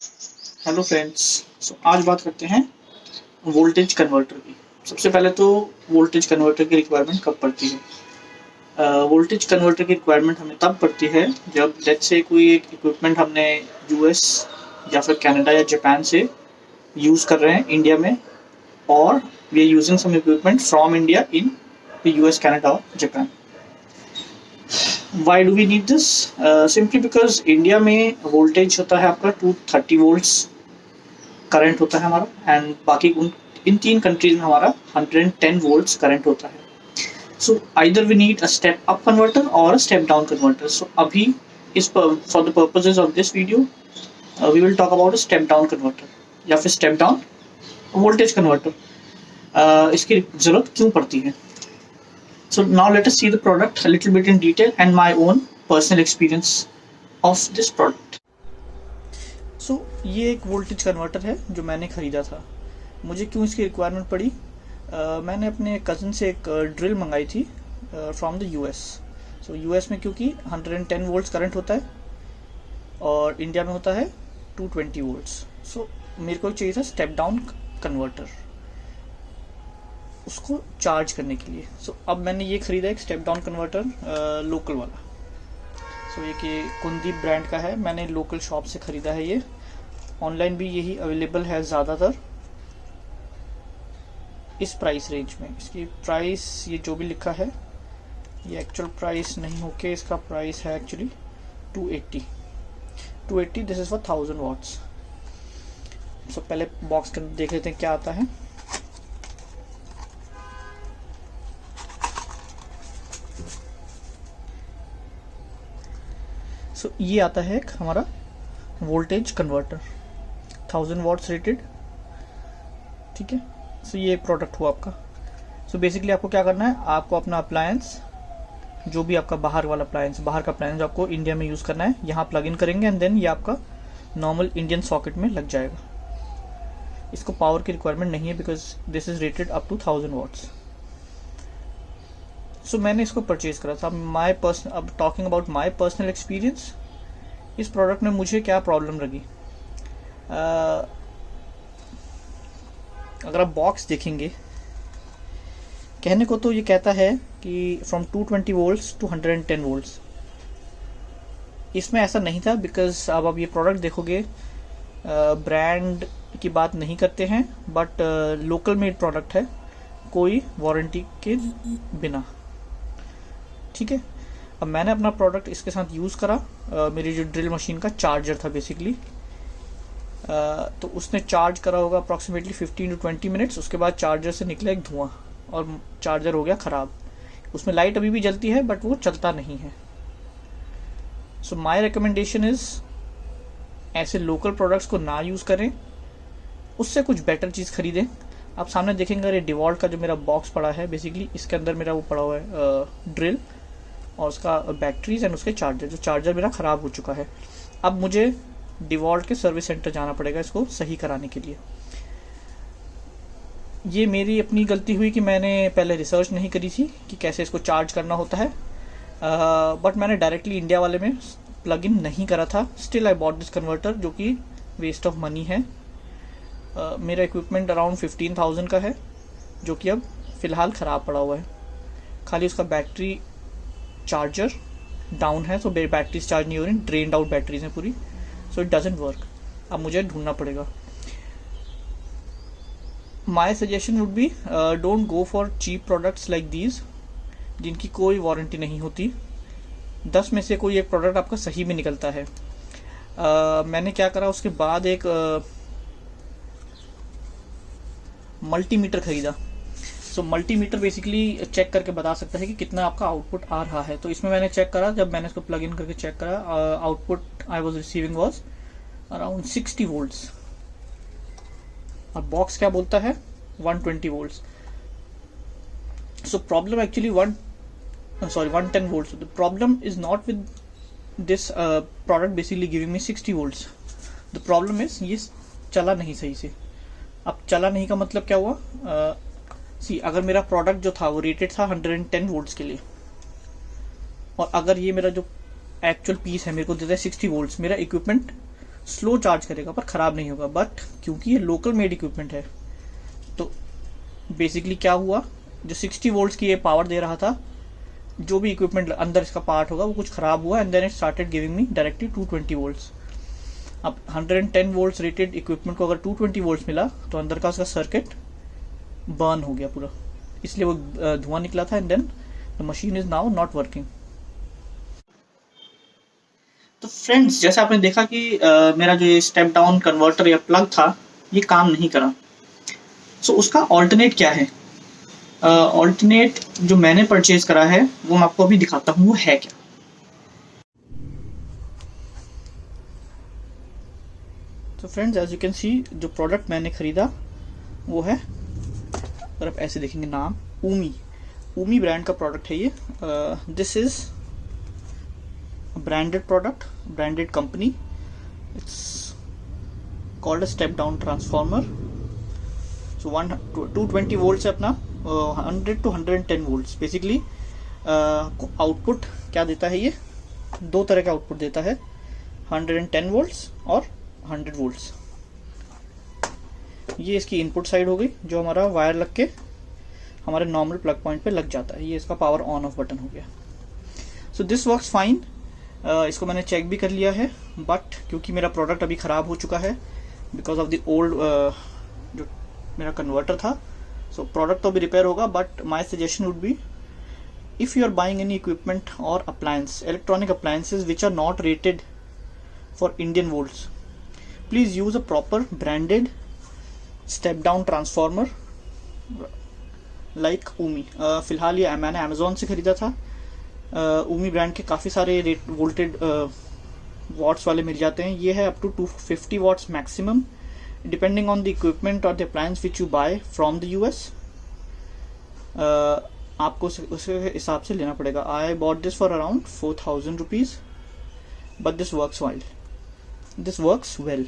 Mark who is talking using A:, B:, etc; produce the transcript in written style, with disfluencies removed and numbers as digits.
A: Hello friends. आज बात करते हैं वोल्टेज कन्वर्टर की। सबसे पहले तो वोल्टेज कन्वर्टर की रिक्वायरमेंट कब पड़ती है? वोल्टेज कन्वर्टर की रिक्वायरमेंट हमें तब पड़ती है जब लेट्स से कोई एक इक्विपमेंट हमने यूएस या फिर कनाडा या जापान से यूज़ कर रहे हैं इंडिया में, और we are using some equipment from India in US, Canada और Japan. Why do we need this? Simply because India में वोल्टेज होता है आपका 230 वोल्ट्स करंट होता है हमारा, एंड बाकी इन तीन कंट्रीज में हमारा 110 वोल्ट्स करंट होता है। So either we need a step up converter और a step down converter. So अभी इस for the purposes of this video we will talk about a step down converter या फिर स्टेप डाउन वोल्टेज कन्वर्टर। इसकी जरूरत क्यों पड़ती है? So now let us see the product a little bit in detail and my own personal experience of this product. ये एक voltage converter है जो मैंने ख़रीदा था। मुझे क्यों इसकी रिक्वायरमेंट पड़ी? मैंने अपने कज़न से एक ड्रिल मंगाई थी फ्रॉम द यूएस। यूएस में क्योंकि 110 वोल्ट्स करंट होता है और इंडिया में होता है 220 वोल्ट्स। मेरे को चाहिए था स्टेप डाउन कन्वर्टर उसको चार्ज करने के लिए। अब मैंने ये ख़रीदा एक स्टेप डाउन कन्वर्टर लोकल वाला। ये कि कुंदीप ब्रांड का है, मैंने लोकल शॉप से ख़रीदा है। ये ऑनलाइन भी यही अवेलेबल है ज़्यादातर इस प्राइस रेंज में। इसकी प्राइस ये जो भी लिखा है ये एक्चुअल प्राइस नहीं होके इसका प्राइस है actually 280। This is for 1000 watts. पहले बॉक्स के अंदर देख लेते हैं क्या आता है। ये आता है एक हमारा वोल्टेज कन्वर्टर 1000 वाट्स रेटेड, ठीक है। ये एक प्रोडक्ट हुआ आपका। बेसिकली आपको क्या करना है, आपको अपना अप्लायंस जो भी आपका बाहर का अप्लायंस आपको इंडिया में यूज़ करना है, यहाँ प्लग इन करेंगे एंड देन ये आपका नॉर्मल इंडियन सॉकेट में लग जाएगा। इसको पावर की रिक्वायरमेंट नहीं है because this is rated up to 1000 watts. मैंने इसको परचेज़ करा था। अब talking about my personal experience, इस प्रोडक्ट में मुझे क्या प्रॉब्लम लगी। अगर आप बॉक्स देखेंगे, कहने को तो ये कहता है कि फ्रॉम 220 वोल्ट्स टू 110 वोल्ट्स। इसमें ऐसा नहीं था बिकॉज अब आप ये प्रोडक्ट देखोगे, ब्रांड की बात नहीं करते हैं बट लोकल मेड प्रोडक्ट है, कोई वारंटी के बिना, ठीक है। अब मैंने अपना प्रोडक्ट इसके साथ यूज़ करा। मेरी जो ड्रिल मशीन का चार्जर था बेसिकली, तो उसने चार्ज करा होगा अप्रॉक्सीमेटली 15 टू 20 मिनट्स। उसके बाद चार्जर से निकला एक धुआं और चार्जर हो गया ख़राब। उसमें लाइट अभी भी जलती है बट वो चलता नहीं है। माय रिकमेंडेशन इज़ ऐसे लोकल प्रोडक्ट्स को ना यूज़ करें, उससे कुछ बेटर चीज़ खरीदें। आप सामने देखेंगे ये डिवॉल्ट का जो मेरा बॉक्स पड़ा है, बेसिकली इसके अंदर मेरा वो पड़ा हुआ है ड्रिल और उसका बैटरीज एंड उसके चार्जर। जो चार्जर मेरा ख़राब हो चुका है, अब मुझे डिवॉल्ट के सर्विस सेंटर जाना पड़ेगा इसको सही कराने के लिए। ये मेरी अपनी गलती हुई कि मैंने पहले रिसर्च नहीं करी थी कि कैसे इसको चार्ज करना होता है, बट मैंने डायरेक्टली इंडिया वाले में प्लग इन नहीं करा था। Still I bought this converter, जो कि वेस्ट ऑफ मनी है। मेरा इक्विपमेंट अराउंड 15,000 का है जो कि अब फ़िलहाल ख़राब पड़ा हुआ है। खाली उसका बैटरी चार्जर डाउन है, बैटरीज चार्ज नहीं हो रही, ड्रेन्ड आउट बैटरीज हैं पूरी, इट डजंट वर्क। अब मुझे ढूंढना पड़ेगा। My suggestion would be don't go for cheap products like these जिनकी कोई वारंटी नहीं होती। 10 में से कोई एक प्रोडक्ट आपका सही में निकलता है। मैंने क्या करा, उसके बाद एक मल्टीमीटर खरीदा। मल्टीमीटर बेसिकली चेक करके बता सकता है कि कितना आपका आउटपुट आ रहा है। तो इसमें मैंने चेक करा, जब मैंने इसको प्लग इन करके चेक करा, output I was receiving was around 60 volts और बॉक्स क्या बोलता है 120 volts. Problem actually 110 volts. The problem is not with this product basically giving me 60 volts. The problem is ये चला नहीं सही से। अब चला नहीं का मतलब क्या हुआ, अगर मेरा प्रोडक्ट जो था वो रेटेड था 110 वोल्ट्स के लिए, और अगर ये मेरा जो एक्चुअल पीस है मेरे को देता है 60 वोल्ट्स, मेरा इक्विपमेंट स्लो चार्ज करेगा पर ख़राब नहीं होगा। बट क्योंकि ये लोकल मेड इक्विपमेंट है तो बेसिकली क्या हुआ, जो 60 वोल्ट्स की ये पावर दे रहा था, जो भी इक्विपमेंट अंदर इसका पार्ट होगा वो कुछ ख़राब हुआ and then it started giving me directly 220 volts. अब 110 वोल्ट्स रेटेड इक्विपमेंट को अगर 220 वोल्ट्स मिला तो अंदर का उसका सर्किट बर्न हो गया पूरा, इसलिए वो धुआं निकला था and then the machine is now not working. तो फ्रेंड्स, जैसे आपने देखा कि मेरा जो ये स्टेप डाउन कन्वर्टर या प्लग था ये काम नहीं करा। सो उसका ऑल्टरनेट क्या है? ऑल्टरनेट जो मैंने परचेज करा है वो मैं आपको अभी दिखाता हूँ वो है क्या। तो friends, as you can see, जो प्रोडक्ट मैंने खरीदा वो है, अगर आप ऐसे देखेंगे नाम, ऊमी ब्रांड का प्रोडक्ट है ये। This is branded product, branded company, it's called a step down transformer. So 220 volt से अपना 100 to 110 वोल्ट्स बेसिकली आउटपुट क्या देता है, ये दो तरह का आउटपुट देता है, 110 वोल्ट्स और 100 वोल्ट्स। ये इसकी इनपुट साइड हो गई, जो हमारा वायर लग के हमारे नॉर्मल प्लग पॉइंट पे लग जाता है। ये इसका पावर ऑन ऑफ बटन हो गया। So this works fine. इसको मैंने चेक भी कर लिया है, बट क्योंकि मेरा प्रोडक्ट अभी ख़राब हो चुका है बिकॉज ऑफ द ओल्ड जो मेरा कन्वर्टर था, सो प्रोडक्ट तो अभी रिपेयर होगा। But my suggestion would be, if you are buying any equipment और appliance, electronic appliances which are not rated for Indian volts, please use a proper branded step down transformer like ऊमी। फ़िलहाल ये मैंने Amazon से ख़रीदा था। ऊमी brand के काफ़ी सारे रेट वोल्टेड वॉट्स वाले मिल जाते हैं। ये है up to 250 watts maximum, depending on the equipment और the appliance which you buy from the US। आपको उसके हिसाब से लेना पड़ेगा। I bought this for around 4000 rupees, but this works well.